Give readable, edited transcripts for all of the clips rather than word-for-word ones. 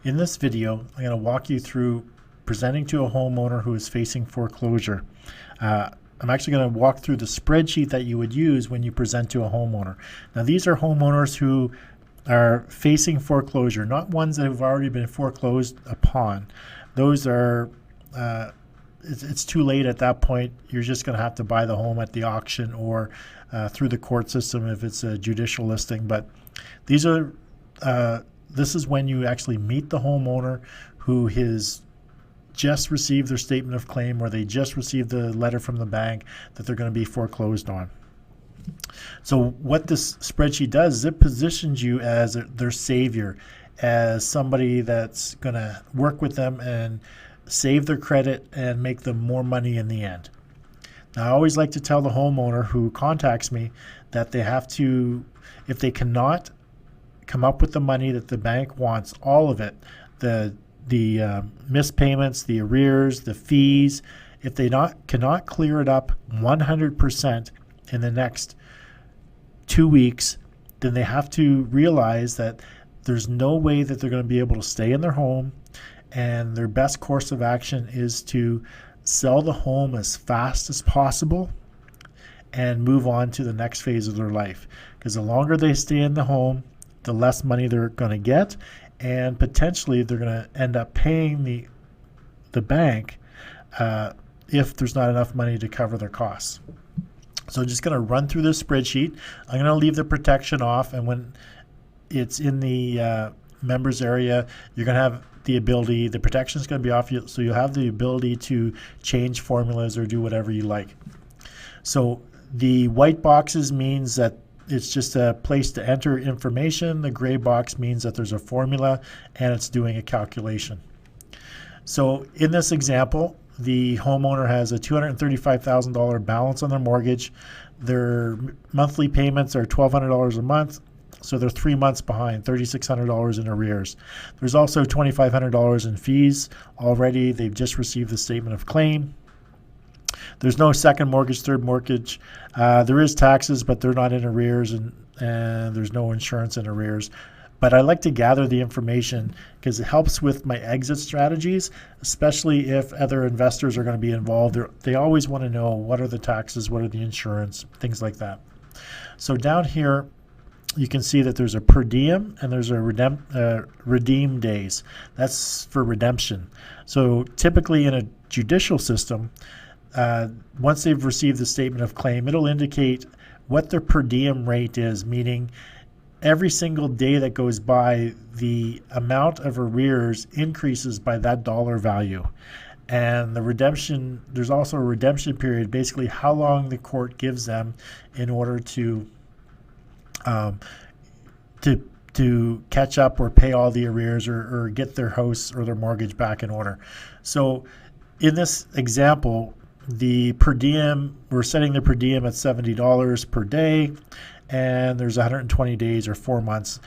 In this video, I'm going to walk you through presenting to a homeowner who is facing foreclosure. I'm actually going to walk through the spreadsheet that you would use when you present to a homeowner. Now, these are homeowners who are facing foreclosure, not ones that have already been foreclosed upon. Those are, it's too late at that point. You're just going to have to buy the home at the auction or through the court system if it's a judicial listing. But these are, this is when you actually meet the homeowner who has just received their statement of claim, or they just received the letter from the bank that they're going to be foreclosed on. So what this spreadsheet does is it positions you as their savior, as somebody that's going to work with them and save their credit and make them more money in the end. Now, I always like to tell the homeowner who contacts me that they have to, if they cannot come up with the money that the bank wants, all of it, the missed payments, the arrears, the fees, if they cannot clear it up 100% in the next 2 weeks, then they have to realize that there's no way that they're going to be able to stay in their home, and their best course of action is to sell the home as fast as possible and move on to the next phase of their life. Because the longer they stay in the home, the less money they're going to get, and potentially they're going to end up paying the bank if there's not enough money to cover their costs. So I'm just going to run through this spreadsheet. I'm going to leave the protection off, and when it's in the members area, you're going to have the ability, the protection is going to be off, so you'll have the ability to change formulas or do whatever you like. So the white boxes means that it's just a place to enter information. The gray box means that there's a formula and it's doing a calculation. So in this example, the homeowner has a $235,000 balance on their mortgage. Their monthly payments are $1,200 a month, so they're 3 months behind, $3,600 in arrears. There's also $2,500 in fees already. They've just received the statement of claim. There's no second mortgage, third mortgage. There is taxes, but they're not in arrears, and there's no insurance in arrears. But I like to gather the information because it helps with my exit strategies, especially if other investors are going to be involved. They always want to know what are the taxes, what are the insurance, things like that. So down here, you can see that there's a per diem and there's a redeem days. That's for redemption. So typically in a judicial system, once they've received the statement of claim, it'll indicate what their per diem rate is, meaning every single day that goes by, the amount of arrears increases by that dollar value. And the redemption, there's also a redemption period, basically how long the court gives them in order to catch up or pay all the arrears or get their house or their mortgage back in order. So in this example, the per diem, we're setting the per diem at $70 per day, and there's 120 days or 4 months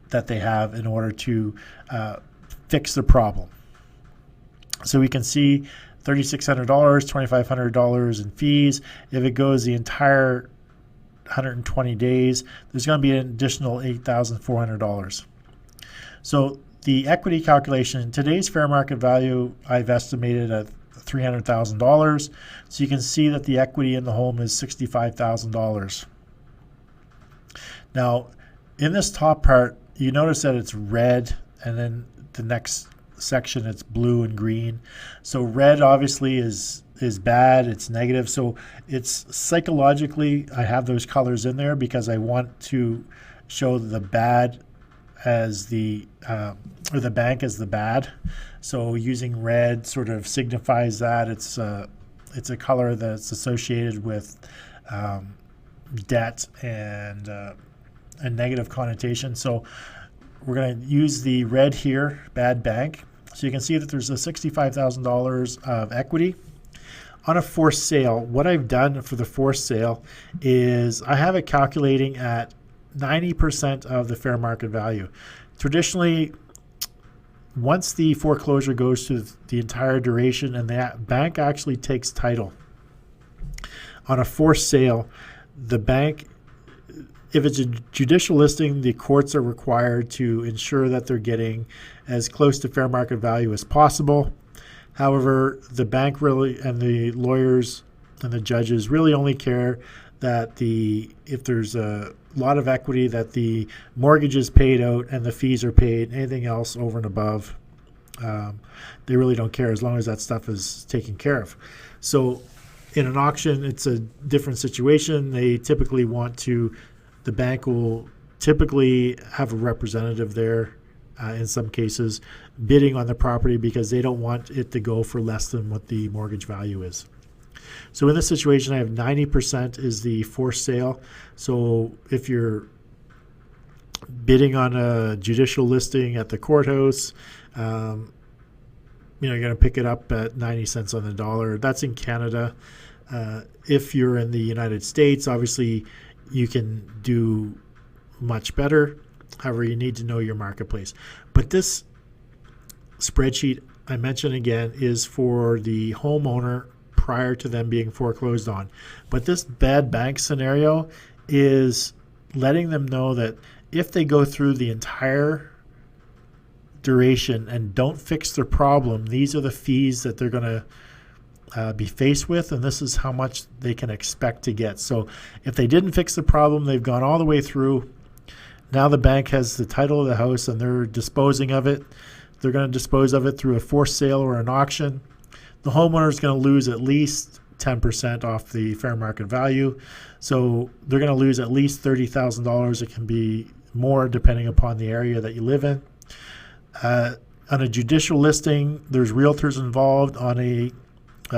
that they have in order to fix the problem. So we can see $3,600, $2,500 in fees. If it goes the entire 120 days, there's going to be an additional $8,400. So the equity calculation, today's fair market value, I've estimated at $300,000. So you can see that the equity in the home is $65,000. Now, in this top part, you notice that it's red, and then the next section it's blue and green. So red obviously is bad, it's negative. So it's psychologically, I have those colors in there because I want to show the bad as the or the bank as the bad. So using red sort of signifies that it's a color that's associated with debt and a negative connotation. So we're going to use the red here, bad bank. So you can see that there's a $65,000 of equity. On a forced sale, what I've done for the forced sale is I have it calculating at 90% of the fair market value. Traditionally, once the foreclosure goes to the entire duration and the bank actually takes title, on a forced sale, the bank If it's a judicial listing, the courts are required to ensure that they're getting as close to fair market value as possible. However, the bank really and the lawyers and the judges really only care that if there's a lot of equity, that the mortgage is paid out and the fees are paid. Anything else over and above, they really don't care as long as that stuff is taken care of. So in an auction, it's a different situation. They typically the bank will typically have a representative there in some cases bidding on the property because they don't want it to go for less than what the mortgage value is. So in this situation, I have 90% is the forced sale. So if you're bidding on a judicial listing at the courthouse, you're going to pick it up at 90 cents on the dollar. That's in Canada. If you're in the United States, obviously you can do much better. However, you need to know your marketplace. But this spreadsheet, I mentioned again, is for the homeowner prior to them being foreclosed on. But this bad bank scenario is letting them know that if they go through the entire duration and don't fix their problem, these are the fees that they're going to be faced with, and this is how much they can expect to get. So if they didn't fix the problem, they've gone all the way through. Now the bank has the title of the house and they're disposing of it. They're going to dispose of it through a forced sale or an auction. The homeowner is going to lose at least 10% off the fair market value. So they're going to lose at least $30,000. It can be more depending upon the area that you live in. On a judicial listing, there's realtors involved. On a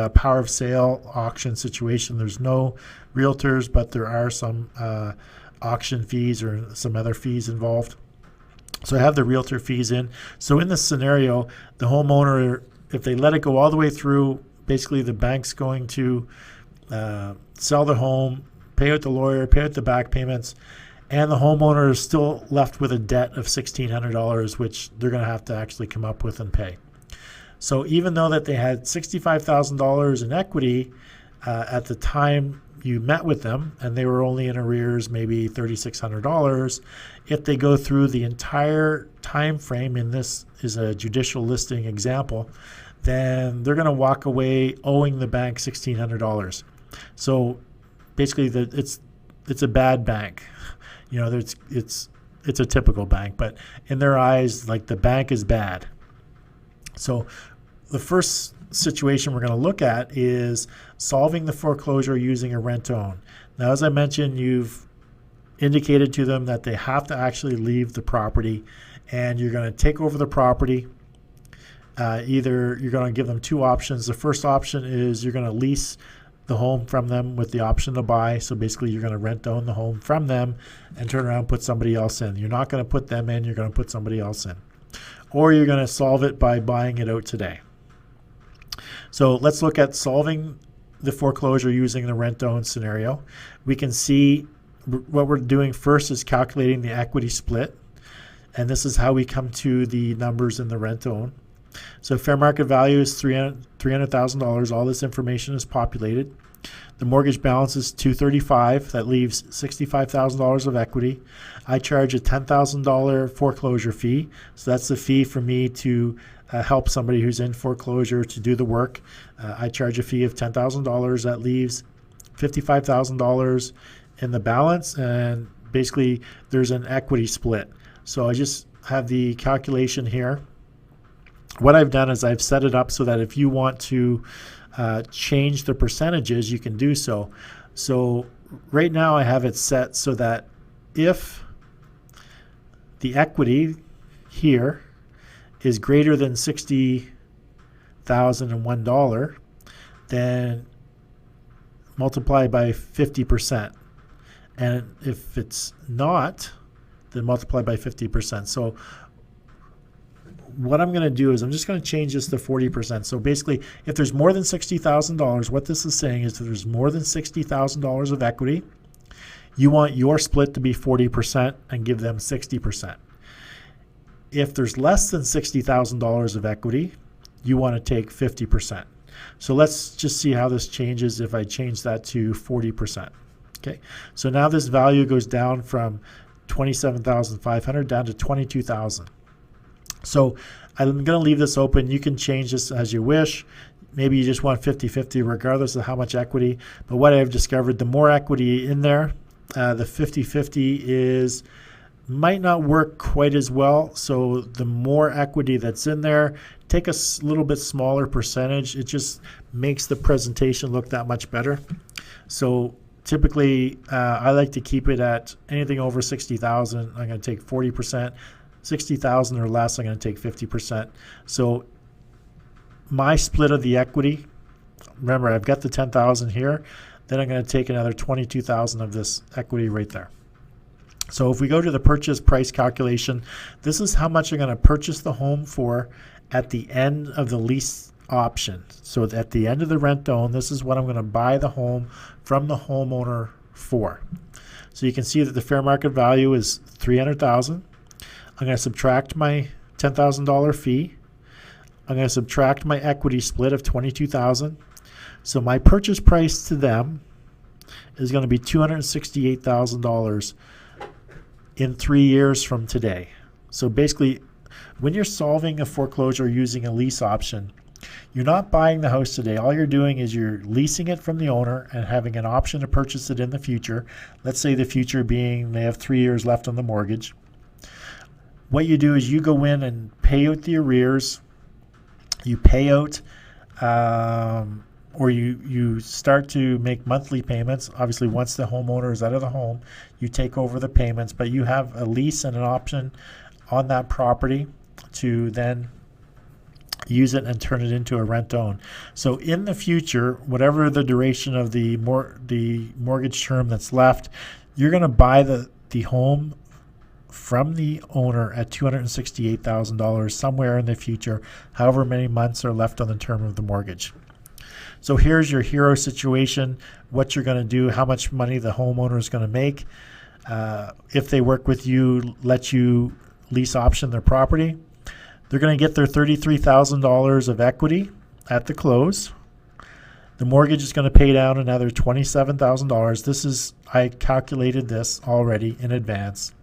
power of sale auction situation, there's no realtors, but there are some auction fees or some other fees involved. So I have the realtor fees in. So in this scenario, the homeowner, if they let it go all the way through, basically the bank's going to sell the home, pay out the lawyer, pay out the back payments, and the homeowner is still left with a debt of $1,600, which they're going to have to actually come up with and pay. So even though that they had $65,000 in equity at the time you met with them, and they were only in arrears maybe $3,600, if they go through the entire time frame, and this is a judicial listing example, then they're going to walk away owing the bank $1,600. So basically, it's a bad bank. It's a typical bank, but in their eyes, like, the bank is bad. So the first situation we're going to look at is solving the foreclosure using a rent-own. Now, as I mentioned, you've indicated to them that they have to actually leave the property, and you're going to take over the property. Either you're going to give them two options. The first option is you're going to lease the home from them with the option to buy. So basically, you're going to rent-own the home from them and turn around and put somebody else in. You're not going to put them in. You're going to put somebody else in. Or you're going to solve it by buying it out today. So let's look at solving the foreclosure using the rent-own scenario. We can see what we're doing first is calculating the equity split. And this is how we come to the numbers in the rent-own. So fair market value is $300,000. All this information is populated. The mortgage balance is $235,000. That leaves $65,000 of equity. I charge a $10,000 foreclosure fee. So that's the fee for me to help somebody who's in foreclosure to do the work. I charge a fee of $10,000. That leaves $55,000 in the balance, and basically there's an equity split. So I just have the calculation here. What I've done is I've set it up so that if you want to change the percentages, you can do so. So right now I have it set so that if the equity here is greater than $60,001, then multiply by 50%. And if it's not, then multiply by 50%. So what I'm going to do is I'm just going to change this to 40%. So basically, if there's more than $60,000, what this is saying is that there's more than $60,000 of equity, you want your split to be 40% and give them 60%. If there's less than $60,000 of equity, you want to take 50%. So let's just see how this changes if I change that to 40%. Okay, so now this value goes down from 27,500 down to 22,000. So I'm going to leave this open. You can change this as you wish. Maybe you just want 50-50 regardless of how much equity. But what I've discovered, the more equity in there, the 50-50 might not work quite as well. So the more equity that's in there, take a little bit smaller percentage. It just makes the presentation look that much better. So typically, I like to keep it at anything over 60,000. I'm going to take 40%. 60,000 or less, I'm going to take 50%. So my split of the equity, remember I've got the 10,000 here, then I'm going to take another 22,000 of this equity right there. So if we go to the purchase price calculation, this is how much I'm going to purchase the home for at the end of the lease option. So at the end of the rent own, this is what I'm going to buy the home from the homeowner for. So you can see that the fair market value is $300,000. I'm going to subtract my $10,000 fee. I'm going to subtract my equity split of $22,000. So my purchase price to them is going to be $268,000 in 3 years from today. So basically, when you're solving a foreclosure using a lease option, you're not buying the house today. All you're doing is you're leasing it from the owner and having an option to purchase it in the future. Let's say the future being they have 3 years left on the mortgage. What you do is you go in and pay out the arrears. You pay out, or you start to make monthly payments. Obviously, once the homeowner is out of the home, you take over the payments, but you have a lease and an option on that property to then use it and turn it into a rent-own. So in the future, whatever the duration of the mortgage term that's left, you're going to buy the home from the owner at $268,000 somewhere in the future, however many months are left on the term of the mortgage. So here's your hero situation, what you're going to do, how much money the homeowner is going to make. If they work with you, let you lease option their property, they're going to get their $33,000 of equity at the close. The mortgage is going to pay down another $27,000. I calculated this already in advance.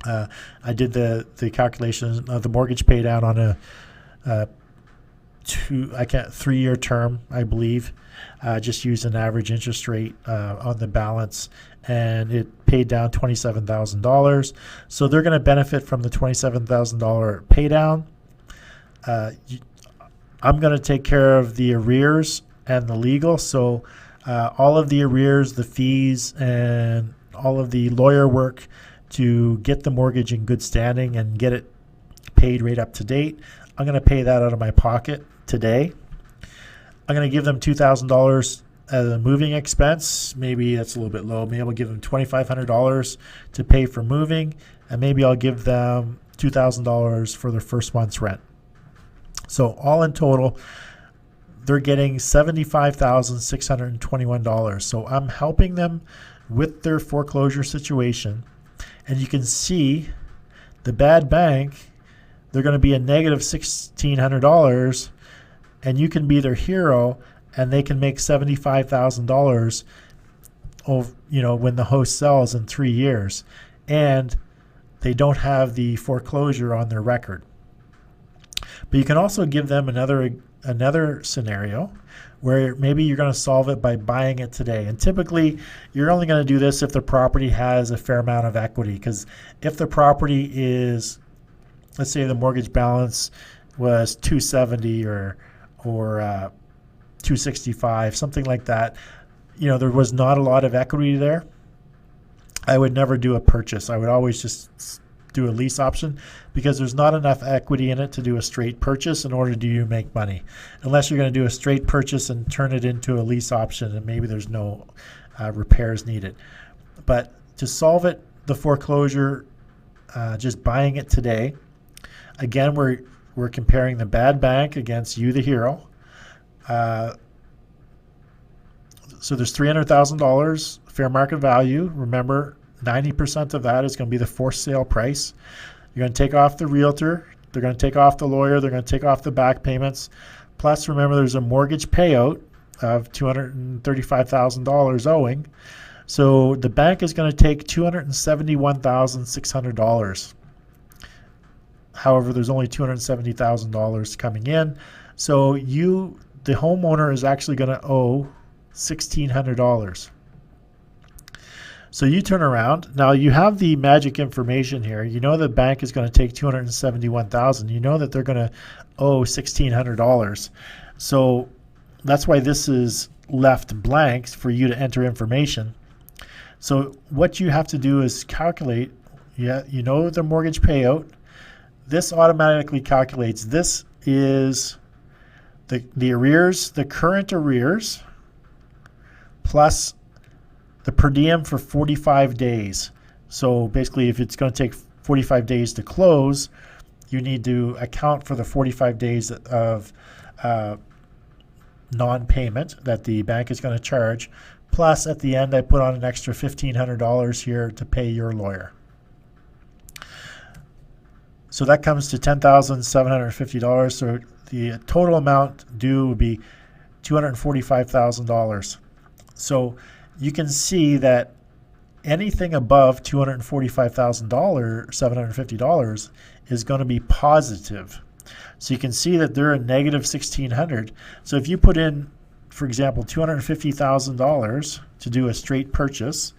I did the calculation of the mortgage pay down on a 3-year term, I believe. Just used an average interest rate on the balance, and it paid down $27,000. So they're going to benefit from the $27,000 pay down. I'm going to take care of the arrears and the legal. So all of the arrears, the fees, and all of the lawyer work to get the mortgage in good standing and get it paid right up to date, I'm going to pay that out of my pocket today. I'm going to give them $2,000 as a moving expense. Maybe that's a little bit low. Maybe I'll give them $2,500 to pay for moving, and maybe I'll give them $2,000 for their first month's rent. So all in total, they're getting $75,621. So I'm helping them with their foreclosure situation. And you can see the bad bank, they're going to be a negative $1,600, and you can be their hero, and they can make $75,000 when the house sells in 3 years, and they don't have the foreclosure on their record. But you can also give them another scenario where maybe you're going to solve it by buying it today. And typically, you're only going to do this if the property has a fair amount of equity. Because if the property is, let's say the mortgage balance was $270 or $265, something like that, there was not a lot of equity there, I would never do a purchase. I would always just do a lease option, because there's not enough equity in it to do a straight purchase in order to make money, unless you're going to do a straight purchase and turn it into a lease option, and maybe there's no repairs needed. But to solve it, the foreclosure, just buying it today, again, we're comparing the bad bank against you, the hero. So there's $300,000 fair market value. Remember, 90% of that is going to be the forced sale price. You're going to take off the realtor. They're going to take off the lawyer. They're going to take off the back payments. Plus, remember, there's a mortgage payout of $235,000 owing. So the bank is going to take $271,600. However, there's only $270,000 coming in. So the homeowner, is actually going to owe $1,600. So you turn around. Now you have the magic information here. You know the bank is going to take $271,000. You know that they're going to owe $1,600. So that's why this is left blank for you to enter information. So what you have to do is calculate. You know the mortgage payout. This automatically calculates. This is the arrears, the current arrears, plus the per diem for 45 days. So basically, if it's going to take 45 days to close, you need to account for the 45 days of non-payment that the bank is going to charge. Plus, at the end, I put on an extra $1,500 here to pay your lawyer. So that comes to $10,750. So the total amount due would be $245,000. So you can see that anything above $245,000, $750, is going to be positive. So you can see that they're a negative $1,600. So if you put in, for example, $250,000 to do a straight purchase,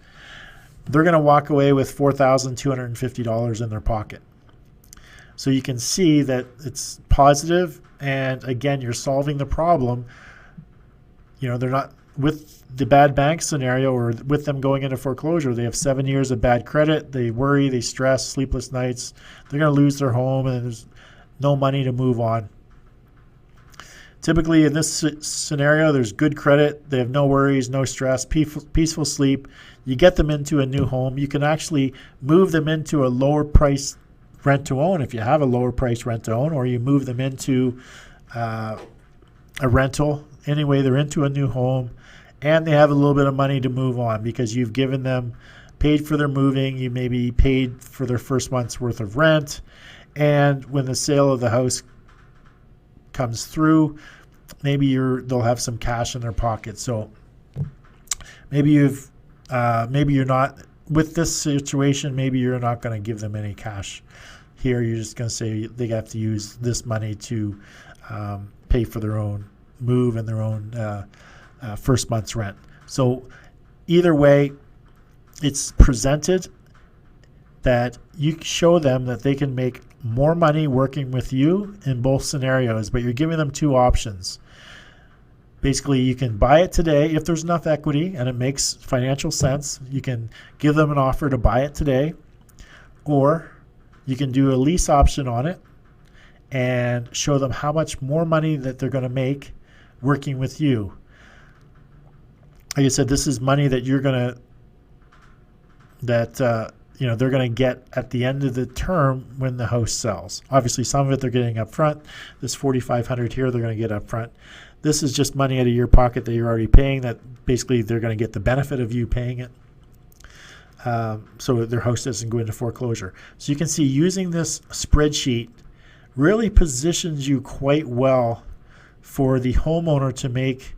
they're going to walk away with $4,250 in their pocket. So you can see that it's positive, and again, you're solving the problem. You know, they're not with the bad bank scenario, or with them going into foreclosure. They have 7 years of bad credit. They worry, they stress, sleepless nights. They're going to lose their home, and there's no money to move on. Typically, in this scenario, there's good credit. They have no worries, no stress, peaceful sleep. You get them into a new home. You can actually move them into a lower price rent to own if you have a lower price rent to own, or you move them into a rental. Anyway, they're into a new home, and they have a little bit of money to move on because you've given them, paid for their moving. You maybe paid for their first month's worth of rent, and when the sale of the house comes through, maybe they'll have some cash in their pocket. So maybe you're not, with this situation, maybe you're not going to give them any cash. Here, you're just going to say they have to use this money to pay for their own move and their own first month's rent. So either way, it's presented that you show them that they can make more money working with you in both scenarios, but you're giving them two options. Basically, you can buy it today if there's enough equity and it makes financial sense. You can give them an offer to buy it today, or you can do a lease option on it and show them how much more money that they're going to make working with you. Like I said, this is money that you're going to, they're going to get at the end of the term when the house sells. Obviously, some of it they're getting up front. This $4,500 here, they're going to get up front. This is just money out of your pocket that you're already paying, that basically they're going to get the benefit of you paying it. So their house doesn't go into foreclosure. So you can see using this spreadsheet really positions you quite well for the homeowner to make,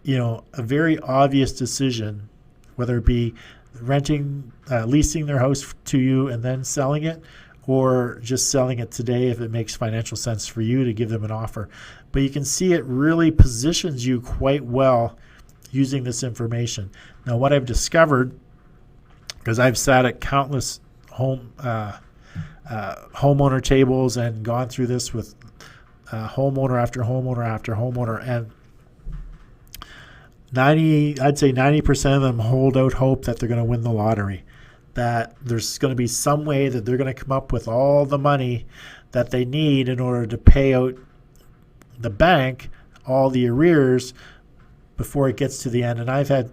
a very obvious decision, whether it be renting, leasing their house to you and then selling it, or just selling it today if it makes financial sense for you to give them an offer. But you can see it really positions you quite well using this information. Now, what I've discovered, because I've sat at countless homeowner tables and gone through this with homeowner after homeowner after homeowner, and I'd say 90% of them hold out hope that they're going to win the lottery, that there's going to be some way that they're going to come up with all the money that they need in order to pay out the bank all the arrears before it gets to the end. And I've had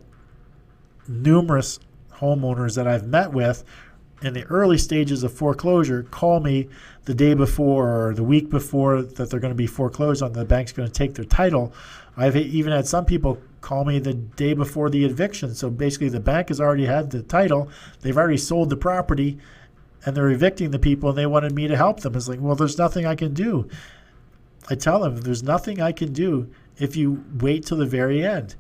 numerous homeowners that I've met with in the early stages of foreclosure call me the day before or the week before that they're going to be foreclosed on, the bank's going to take their title. I've even had some people call me the day before the eviction. So basically the bank has already had the title, they've already sold the property, and they're evicting the people, and they wanted me to help them. It's like, well, there's nothing I can do. I tell them there's nothing I can do if you wait till the very end.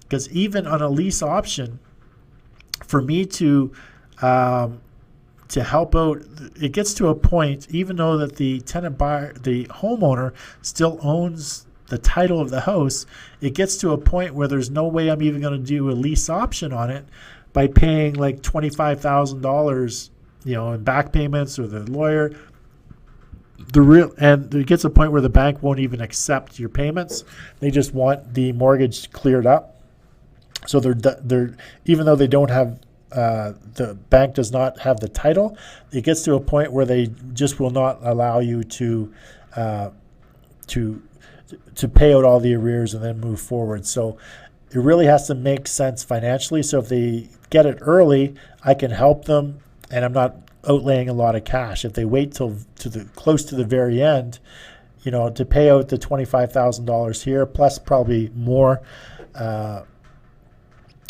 Because even on a lease option, for me to help out, it gets to a point, even though that the tenant buyer, the homeowner, still owns the title of the house, it gets to a point where there's no way I'm even going to do a lease option on it by paying like $25,000, in back payments, or the lawyer. And it gets to a point where the bank won't even accept your payments. They just want the mortgage cleared up. So they're even though they don't have, the bank does not have the title, it gets to a point where they just will not allow you to pay out all the arrears and then move forward. So it really has to make sense financially. So if they get it early, I can help them, and I'm not outlaying a lot of cash. If they wait till close to the very end, to pay out the $25,000 here plus probably more,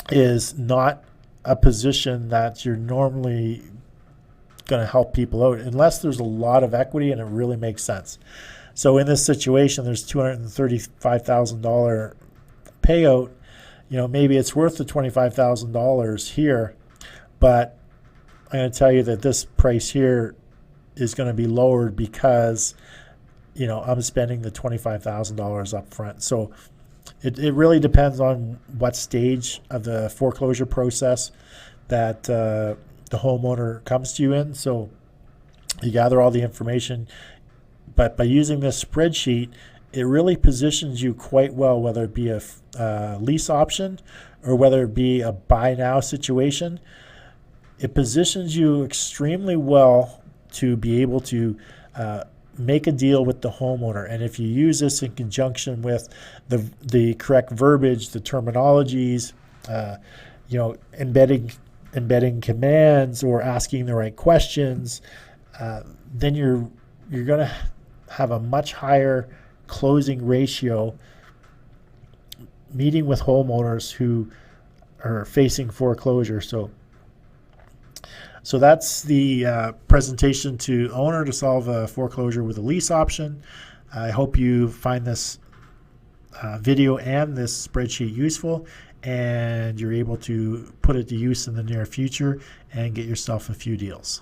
is not a position that you're normally going to help people out unless there's a lot of equity and it really makes sense. So in this situation, there's $235,000 payout. Maybe it's worth the $25,000 here, but I'm going to tell you that this price here is going to be lowered because, I'm spending the $25,000 up front. So it really depends on what stage of the foreclosure process that the homeowner comes to you in. So you gather all the information, but by using this spreadsheet, it really positions you quite well, whether it be a lease option or whether it be a buy now situation. It positions you extremely well to be able to make a deal with the homeowner. And if you use this in conjunction with the correct verbiage, the terminologies, embedding commands or asking the right questions, then you're going to have a much higher closing ratio meeting with homeowners who are facing foreclosure. So that's the presentation to owner to solve a foreclosure with a lease option. I hope you find this video and this spreadsheet useful, and you're able to put it to use in the near future and get yourself a few deals.